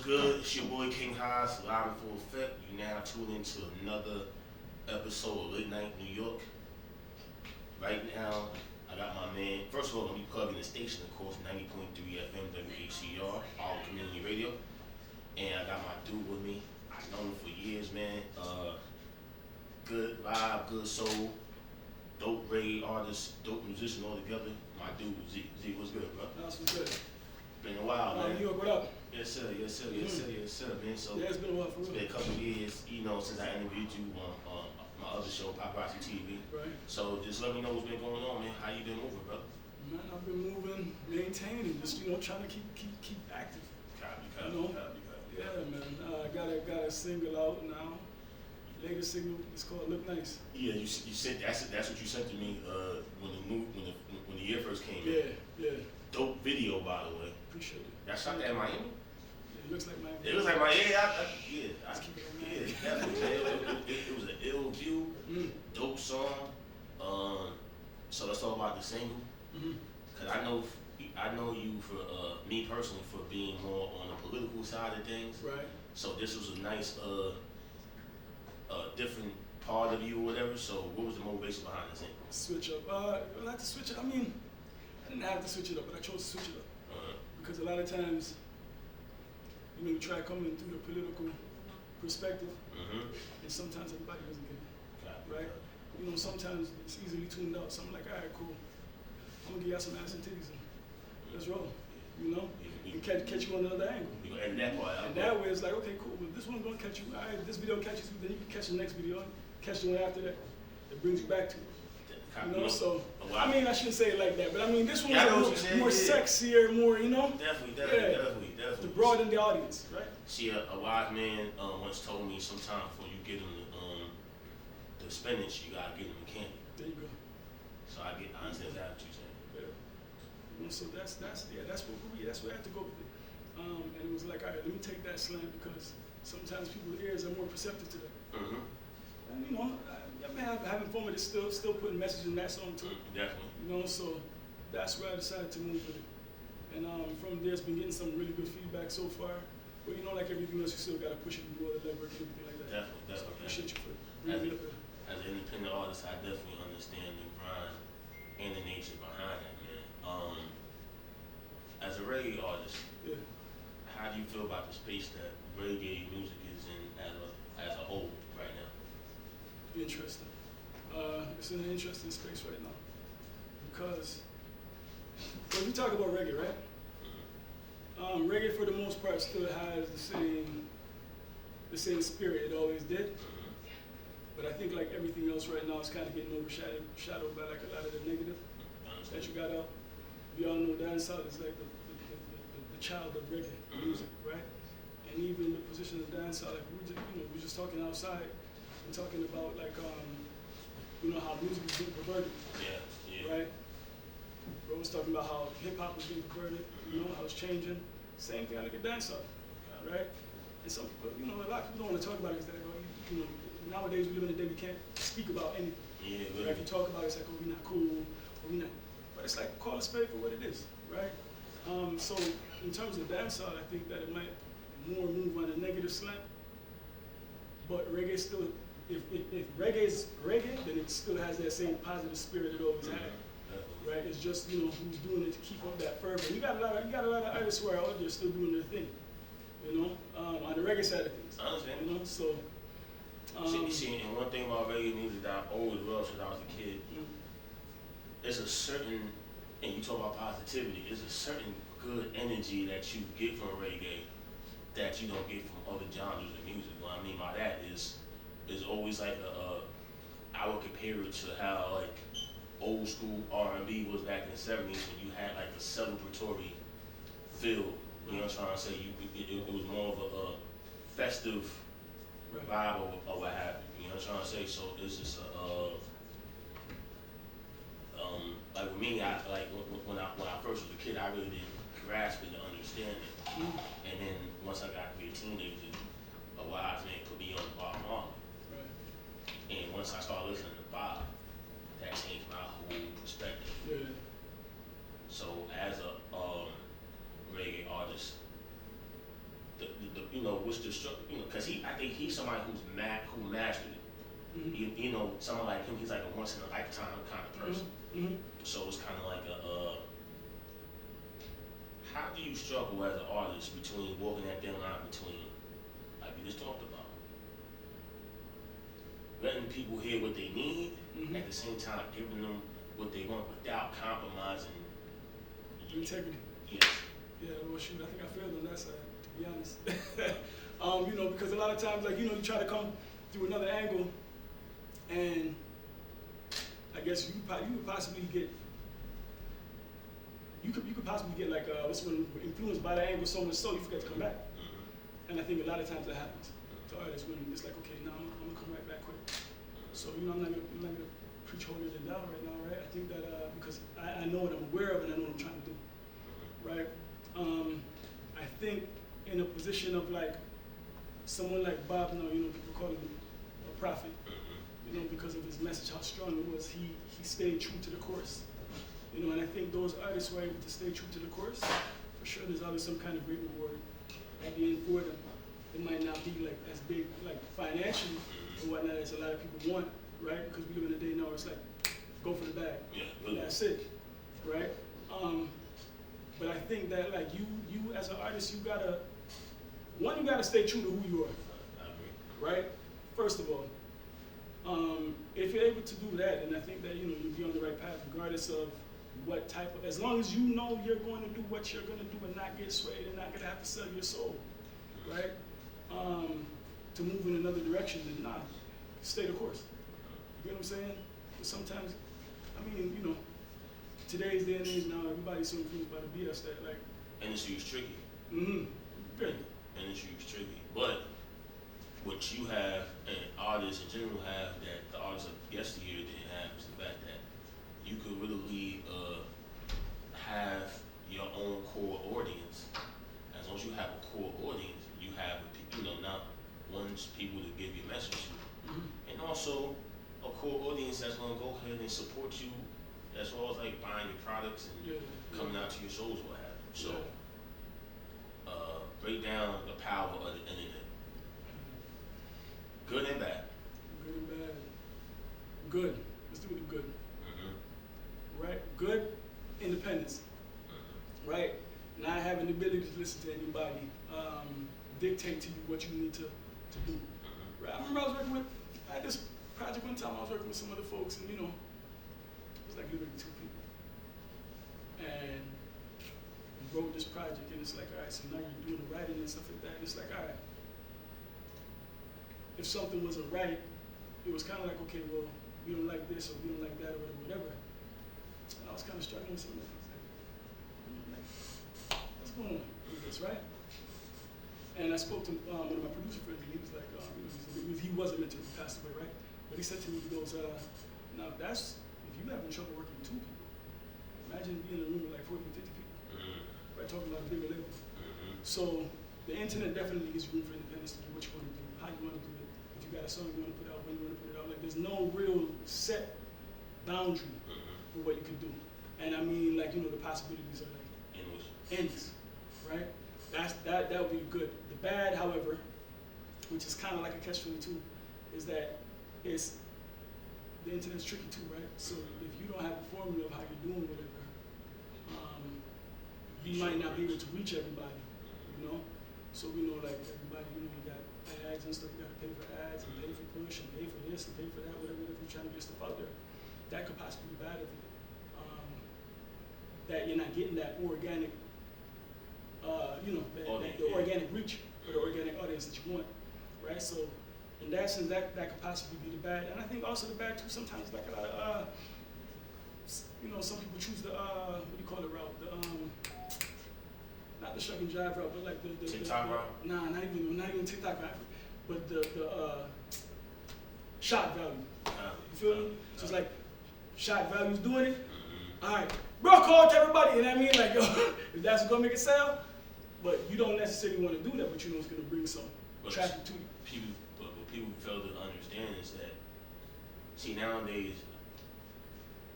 good? It's your boy King Haas, live in full effect. You now tune into another episode of Late Night New York. Right now, I got my man. First of all, let me plug in the station, of course, 90.3 FM WHCR, all community radio. And I got my dude with me. I've known him for years, man. Good vibe, good soul, dope reggae artist, dope musician all together. My dude, Z. Z, what's good, bro? That's what's good. Been a while, man. New York, what up? Yes, sir, man. So Yeah, it's been a while for it's real. been a couple of years, since I interviewed you on my other show, Paparazzi TV. Right. So just let me know what's been going on, man. How you been moving, brother? Man, I've been moving, maintaining, just trying to keep active. Copy. Yeah, man. I got a single out now. Latest single is called "Look Nice." Yeah, you sent that's what you sent to me when the year first came in. Yeah. Dope video, by the way. Appreciate it. That shot that in Miami. Yeah, it looks like Miami. It looks like Miami. Let's keep it in Miami. Definitely. It was an ill view, dope song. So let's talk about the single. Cause I know you for me personally for being more on the political side of things. Right. So this was a nice different part of you or whatever. So what was the motivation behind the single? Switch up. I like to switch it. I mean, I didn't have to switch it up, but I chose to switch it up because a lot of times, we try coming through the political perspective, and sometimes everybody doesn't get it. Right? Sometimes it's easily tuned out. So I'm like, all right, cool. I'm gonna give y'all some ass and titties and let's roll. And catch you on another angle. And that part. And that way it's like, okay, cool. Well, this one's gonna catch you. All right, this video catches you, then you can catch the next video, catch the one after that. It brings you back to it. So I mean, I shouldn't say it like that, but I mean, this one's more sexier, more, Definitely. To broaden the audience, right? See, a wise man once told me sometime before you get him the spinach, you gotta get him the candy. There you go. So I understand that what you're saying. Yeah. So that's what we have to go with it. And it was like, all right, let me take that slant because sometimes people's ears are more perceptive to that. And I'm having fun with it, still putting messages in that song too. Definitely. So that's where I decided to move with it. And from there, it's been getting some really good feedback so far. But like everything else, you still got to push it and do all the legwork and everything like that. Definitely. So I appreciate you for bringing it up there. As an independent artist, I definitely understand the grind and the nature behind that, man. As a reggae artist, how do you feel about the space that reggae music is in as a whole right now? Interesting. It's in an interesting space right now because when we talk about reggae, right? Reggae for the most part still has the same spirit it always did. But I think like everything else right now, it's kind of getting overshadowed by like a lot of the negative that you got out. We all know dancehall is like the child of reggae music, right? And even the position of dancehall, like we're just talking outside and talking about like how music is being perverted. Yeah. Right? Bro was talking about how hip hop was being perverted, how it's changing. Same thing I look at dancehall, right? And some people, a lot of people don't want to talk about it because nowadays we live in a day we can't speak about anything. Yeah, right? If you talk about it, it's like, oh, we're not cool, or we're not. But it's like, call a spade for what it is, right? So in terms of dancehall, I think that it might more move on a negative slant. But reggae still, if reggae is reggae, then it still has that same positive spirit it always had. Right? It's just, who's doing it to keep up that fervor. You got a lot of artists who are out there still doing their thing. On the reggae side of things. I understand. So see, and one thing about reggae music that I always loved since I was a kid, there's a certain, and you talk about positivity, there's a certain good energy that you get from reggae that you don't get from other genres of music. What I mean by that is always like I would compare it to how like old school R&B was back in the 70s when you had like a celebratory feel. You know what I'm trying to say? It was more of a festive vibe or what have you. You know what I'm trying to say? So it's just like with me, when I first was a kid, I really didn't grasp it and understand it. And then once I got to be a teenager, a wise man put me on Bob Marley. And once I started listening to Bob, that changed my whole perspective. So as a reggae artist, the what's the struggle? You know, because I think he's somebody who mastered it. Mm-hmm. You know, someone like him, he's like a once in a lifetime kind of person. Mm-hmm. So it's kind of like how do you struggle as an artist between walking that thin line between, like you just talked about, letting people hear what they need, Mm-hmm. at the same time giving them what they want without compromising Integrity. Yes. Yeah, well, shoot, I think I failed on that side, to be honest. You know, because a lot of times, like, you know, you try to come through another angle, and I guess you could possibly get, you could possibly get like influenced by that angle so much so you forget to come back. Mm-hmm. And I think a lot of times that happens to artists when it's like, okay, now I'm gonna come right back quick. So you know, I'm not gonna preach holier than thou right now, right? I think that because I know what I'm aware of and I know what I'm trying to do, right? I think in a position of like someone like Bob, you know, people call him a prophet, you know, because of his message, how strong it was. He stayed true to the course, you know, and I think those artists who are able to stay true to the course, for sure, there's always some kind of great reward at the end for them. It might not be like as big, like financially or whatnot, as a lot of people want, right? Because we live in a day now where it's like, go for the bag. Yeah, And that's it, right? But I think that like you as an artist, you gotta stay true to who you are. I agree. Right? First of all, if you're able to do that, then I think that, you know, you'll be on the right path, regardless of what type of, as long as you know you're going to do what you're going to do and not get swayed and not going to have to sell your soul, right? To move in another direction, then nah, stay the course. You know what I'm saying? But sometimes, I mean, you know, today's day and age now, everybody's so influenced by the BS that like. Industry is tricky. Mm-hmm. Very. Industry is tricky, but what you have and artists in general have that the artists of yesteryear didn't have is the fact that you could really have your own core audience. As long as you have a core audience, you have not one's people to give your message to, and also a core audience that's gonna go ahead and support you as well as like buying your products and coming out to your shows or what have you. So break down the power of the internet. Good and bad. Good and bad. Good. Let's do the good. Right? Good independence. Right? Not having the ability to listen to anybody dictate to you what you need to do. Right? I remember I had this project one time, I was working with some other folks, and you know, it was like literally 2 people. And we wrote this project, and it's like, all right, so now you're doing the writing and stuff like that. And it's like, all right, if something wasn't right, it was kind of like, okay, well, we don't like this or we don't like that or whatever. And I was kind of struggling with some of that. What's going on with this, right? And I spoke to one of my producer friends, and he was like, he wasn't meant to pass away, right? But he said to me, he goes, now that's, if you having trouble working with 2 people, imagine being in a room with like 40 to 50 people, right? Talking about a bigger level. So the internet definitely gives you room for independence to do what you want to do, how you want to do it. If you got a song you want to put out, when you want to put it out, like there's no real set boundary for what you can do. And I mean, like, you know, the possibilities are like endless, right? That would be good. The bad, however, which is kind of like a catch-22, is that the internet's tricky too, right? So if you don't have a formula of how you're doing whatever, you might not be able to reach everybody, you know? So we know, like, everybody, you know, you got ads and stuff, you got to pay for ads and pay for push and pay for this and pay for that, whatever, if you're trying to get stuff out there. That could possibly be bad if that you're not getting that organic, the organic reach or the organic audience that you want, right? So in that sense, that could possibly be the bad. And I think also the bad too, sometimes like a lot of, some people choose the, what do you call it route? Not the shuck and jive route, but like the TikTok route? Nah, not even TikTok route, but the shock value. You feel me? So it's like, shock value's doing it. All right, bro, call to everybody. You know what I mean? Like, yo, if that's what's gonna make it sell, but you don't necessarily want to do that, but you know it's gonna bring some traffic to you. What people fail to understand is that, see, nowadays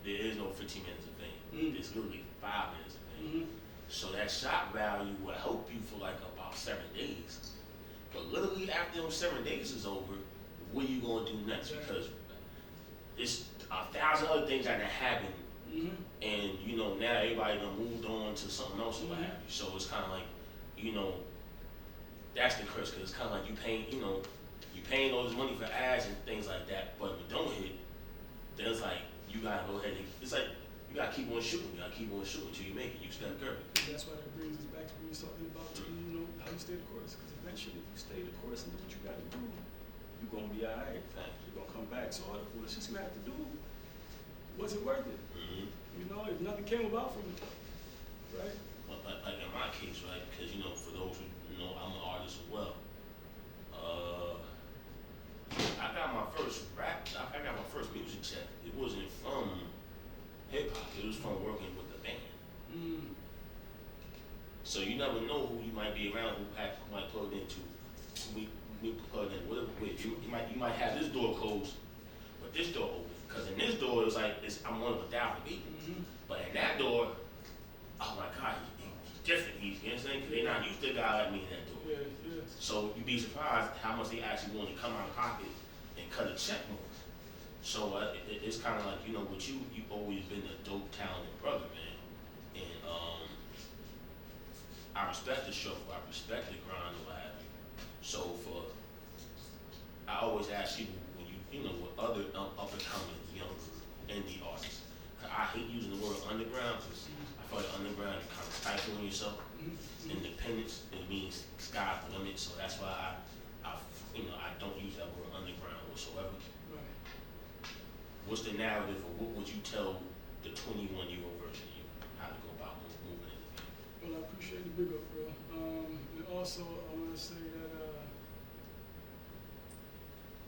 there is no 15 minutes of fame. There's literally 5 minutes of fame. So that shock value will help you for like about 7 days. But But literally after them 7 days is over, what are you gonna do next? Because it's 1,000 other things that happen, and you know now everybody done moved on to something else or what have you. So it's kind of like, you know, that's the curse, because it's kind of like you paying all this money for ads and things like that, but if it don't hit, then it's like you gotta go ahead and it's like you gotta keep on shooting. You gotta keep on shooting till you make it. You Steph Curry. That's why that brings us back to what we were talking about, you know, how you stay the course. Because eventually, if you stay the course and do what you got to do, you're gonna be alright. You're gonna come back. So all the foolishness you have to do, was it worth it? You know, if nothing came about from it, right? Like in my case, right? Because you know, for those who know, I'm an artist as well. I got my first music check. It wasn't from hip hop. It was from working with the band. So you never know who you might be around, who might plug into, who we plug in, whatever with. You might have this door closed, but this door open. Because in this door, it's like I'm one of 1,000 people. But in that door, oh my God, he's different. You know what I'm saying? Because they're not used to a guy like me in that door. Yeah. So you'd be surprised how much they actually want to come out of pocket and cut a check more. So it's kind of like, you know, with you've always been a dope, talented brother, man. And I respect the struggle, I respect the grind or what have you. So I always ask people when you know, with other up and coming young indie artists, I hate using the word underground because I feel like underground is kind of stifling yourself. Independence, it means sky's the limit, so that's why I don't use that word underground whatsoever. Right. What's the narrative, or what would you tell the 21-year-old version of you how to go about moving in the game? Well, I appreciate the big up, bro. And also, I want to say that,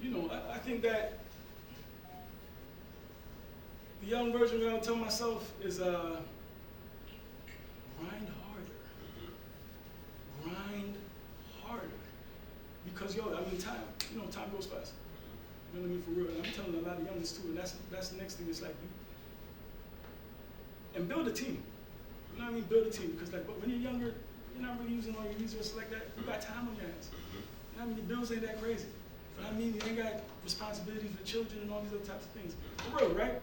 you know, I think that the young version of what I'll tell myself is grind harder. Grind harder. Because, time goes fast. You know what I mean, for real. And I'm telling a lot of youngins too, and that's the next thing. It's like and build a team. You know what I mean? Build a team, because like when you're younger, you're not really using all your resources like that. You got time on your hands. You know what I mean? The bills ain't that crazy. You know what I mean? You ain't got responsibilities with children and all these other types of things. For real, right?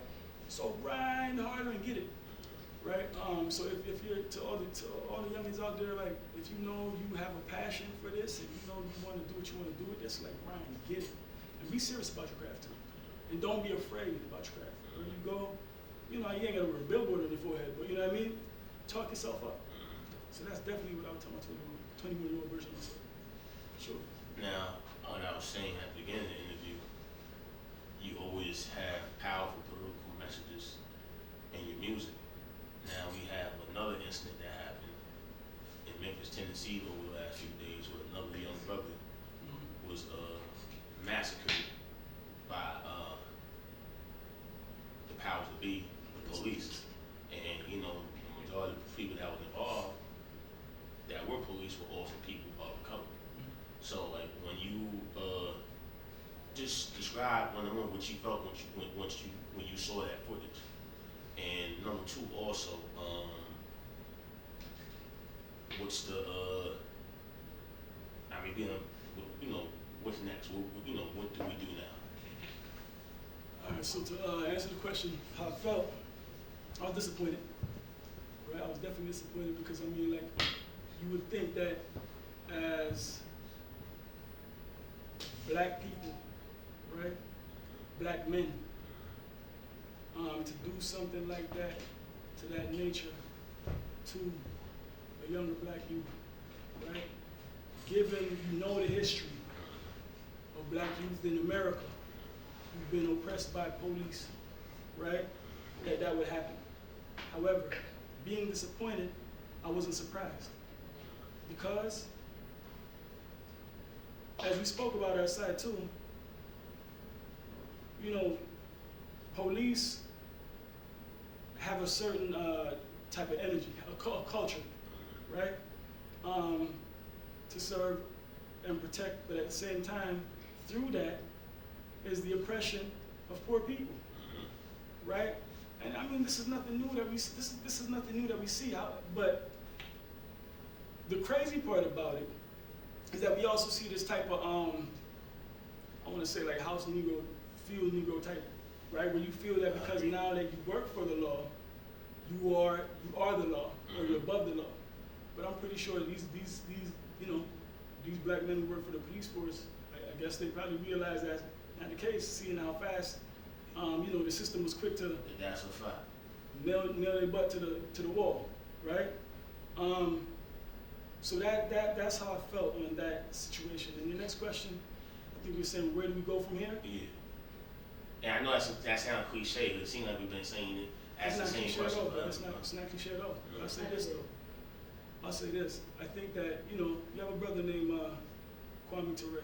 So grind harder and get it. Right? So if you're to all the youngins out there, like if you know you have a passion for this and you know you want to do what you want to do with this, like grind, get it. And be serious about your craft too. And don't be afraid about your craft. When you go, you know, you ain't got to wear a billboard on your forehead, but you know what I mean? Talk yourself up. So that's definitely what I would tell my 21-year-old version of myself. For sure. Now, what I was saying at the beginning of the interview, you always have powerful political messages in your music. Now we have another incident that happened in Memphis, Tennessee over the last few days, where another young brother was massacred by the powers that be, the police. And you know, the majority of the people that was involved that were police were also people of color. So like when you just describe what you felt when you saw that footage. And number two, also, what's the, what's next? What do we do now? All right, so to answer the question, how I felt, I was disappointed. Right, I was definitely disappointed because like, you would think that as black people, right, black men, to do something like that, to that nature, to a younger black youth, right? Given the history of black youth in America, who've been oppressed by police, right? That would happen. However, being disappointed, I wasn't surprised. Because, as we spoke about outside too, police have a certain type of energy, a culture, right? To serve and protect, but at the same time, through that is the oppression of poor people, right? And this is nothing new that we this is nothing new that we see. But the crazy part about it is that we also see this type of I want to say like house Negro, field Negro type, right? Where you feel that because now that you work for the law, you are the law, or you're above the law. But I'm pretty sure these black men who work for the police force, I guess they probably realize that's not the case, seeing how fast the system was quick to That's a fact. nail their butt to the wall, right? So that's how I felt on that situation. And the next question, I think you're saying, where do we go from here? Yeah. And I know that sounds cliche, but it seems like we've been saying it as the same question. It's not cliche at all. But I'll say this though. I'll say this. I think that, you have a brother named Kwame Ture,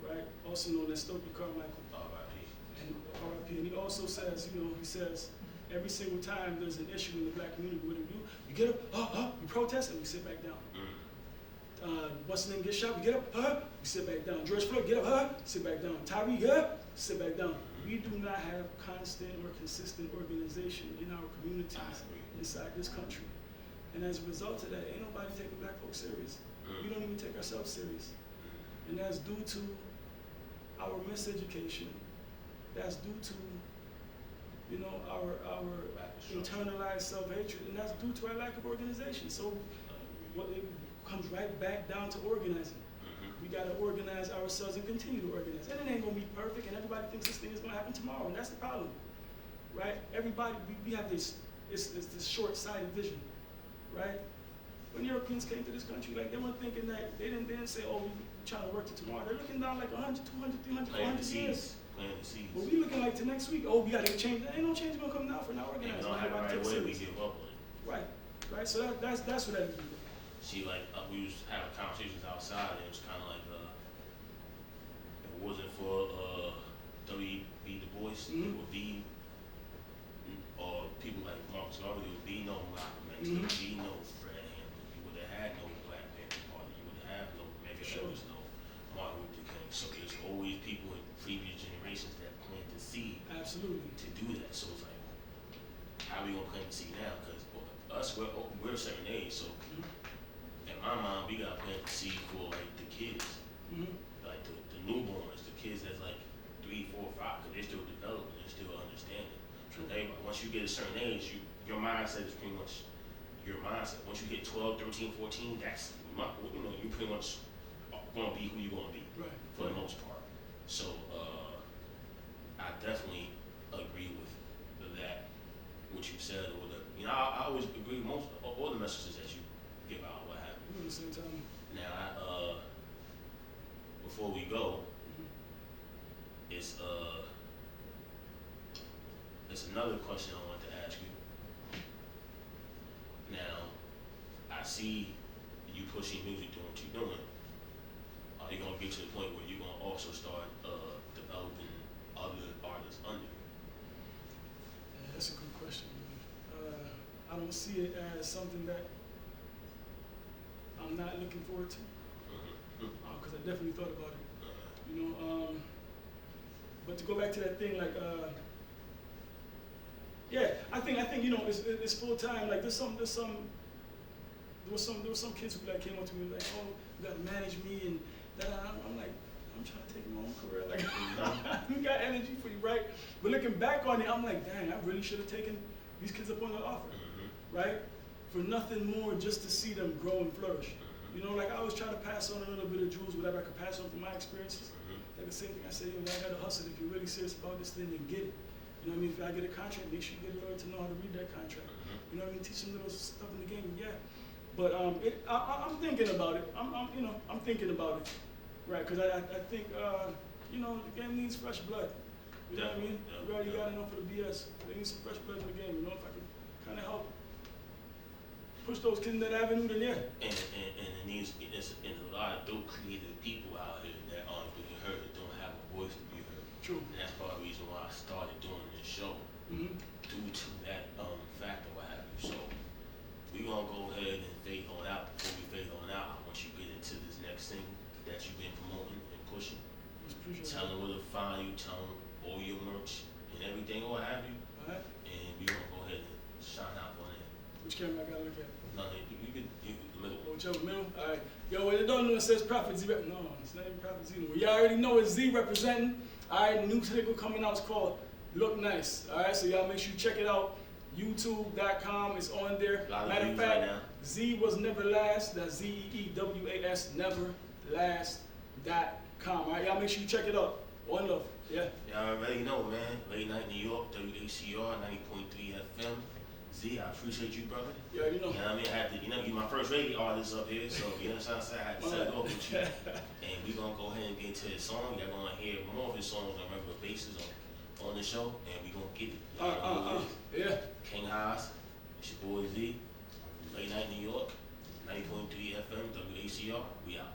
right? Also known as Stokely Carmichael. R.I.P. And R.I.P. And he also says, he says, every single time there's an issue in the black community, what do? We get up, we protest, and we sit back down. What's the name? Get shot, we get up, we sit back down. George Floyd, get up, sit back down. Tyree, get up, sit back down. We do not have constant or consistent organization in our communities inside this country. And as a result of that, ain't nobody taking black folks serious. We don't even take ourselves serious. And that's due to our miseducation. That's due to our internalized self-hatred, and that's due to our lack of organization. So what it comes right back down to organizing. We gotta organize ourselves and continue to organize. And it ain't gonna be perfect, and everybody thinks this thing is gonna happen tomorrow, and that's the problem, right? Everybody, we have this short-sighted vision, right? When Europeans came to this country, like they weren't thinking that, they didn't say, oh, we're trying to work to tomorrow. They're looking down like 100, 200, 300, 400 years. But we looking like to next week, oh, we gotta change. There ain't no change gonna come now for not organizing. If we don't have the right way, we give up on it. Right. So that's what that is. See, like we used to have conversations outside, and it was kind of like if it wasn't for W.B. Du Bois, it would be, or people like Marcus Garvey, there would be no Malcolm X, there would be no Fred Hampton. You would have had no Black Panther Party. You would have had no Medgar Evers, no Martin Luther King. So there's always people in previous generations that planted the seed. Absolutely. To do that. So it's like, how are we gonna plant the seed now? Because us, we're a certain age, so in my mind, we gotta plant the seed for like the kids, like the newborns, the kids that's like 3, 4, 5, because they're still developing, they're still understanding. So once you get a certain age, your mindset is pretty much your mindset. Once you hit 12, 13, 14, that's you pretty much gonna be who you're gonna be, for the most part. So I definitely agree with that, what you said, or I always agree with all the messages that you give out, what have you. At the same time. Now, before we go, it's another question I want to ask you. Now, I see you pushing music, doing what you're doing. Are you gonna get to the point where you're gonna also start developing other artists under you? Yeah, that's a good question. I don't see it as something that I'm not looking forward to, because I definitely thought about it. But to go back to that thing, like, I think it's full time. Like there was some kids who like came up to me like, oh, you gotta manage me, and that I'm like, I'm trying to take my own career. Like, we got energy for you, right? But looking back on it, I'm like, dang, I really should have taken these kids up on the offer, right? For nothing more, just to see them grow and flourish. Like I always try to pass on a little bit of jewels, whatever I could pass on from my experiences. Like the same thing I say, I gotta hustle. If you're really serious about this thing, then get it. You know what I mean? If I get a contract, make sure you get a lawyer to know how to read that contract. You know what I mean? Teach them little stuff in the game, yeah. But I'm thinking about it. I'm thinking about it, right? Because I think the game needs fresh blood. You know what I mean? We already got enough of the BS. They need some fresh blood in the game. If I can kind of help push those kids in that avenue, then yeah. And it needs, and a lot of dope creative people out here that aren't being heard, that don't have a voice to be heard. True. And that's part of the reason why I started doing this show, due to that factor, what have you. So we're gonna go ahead and fade on out. Before we fade on out, I want you to get into this next thing that you've been promoting and pushing. Tell them where to find you, tell them all your merch and everything, or what have you. All right. And we're gonna go ahead and shine out on it. Which camera I gotta look at? No, you could the middle one. Whichever middle? All right. Yo, when you don't know it says Prophet Z. No, it's not even Prophet Z. No. You already know it's Z representing. All right, new single coming out. It's called Look Nice. All right, so y'all make sure you check it out. YouTube.com is on there. Matter of fact, right Z was never last. That's ZEEWAS, never last.com. All right, y'all make sure you check it out. One love. Yeah. Y'all already know, man. Late night New York, WACR 90.3 FM. Z, I appreciate you, brother. You already know. You know what I mean? I had to, you my first reggae artist up here, so you know what I'm saying? I had to set it off with you. And we're gonna go ahead and get into his song. Y'all gonna hear more of his songs on a regular basis on the show, and we're gonna get it. Yeah. King Haas, it's your boy Z. Late night New York, 90.3 FM, WACR. We out.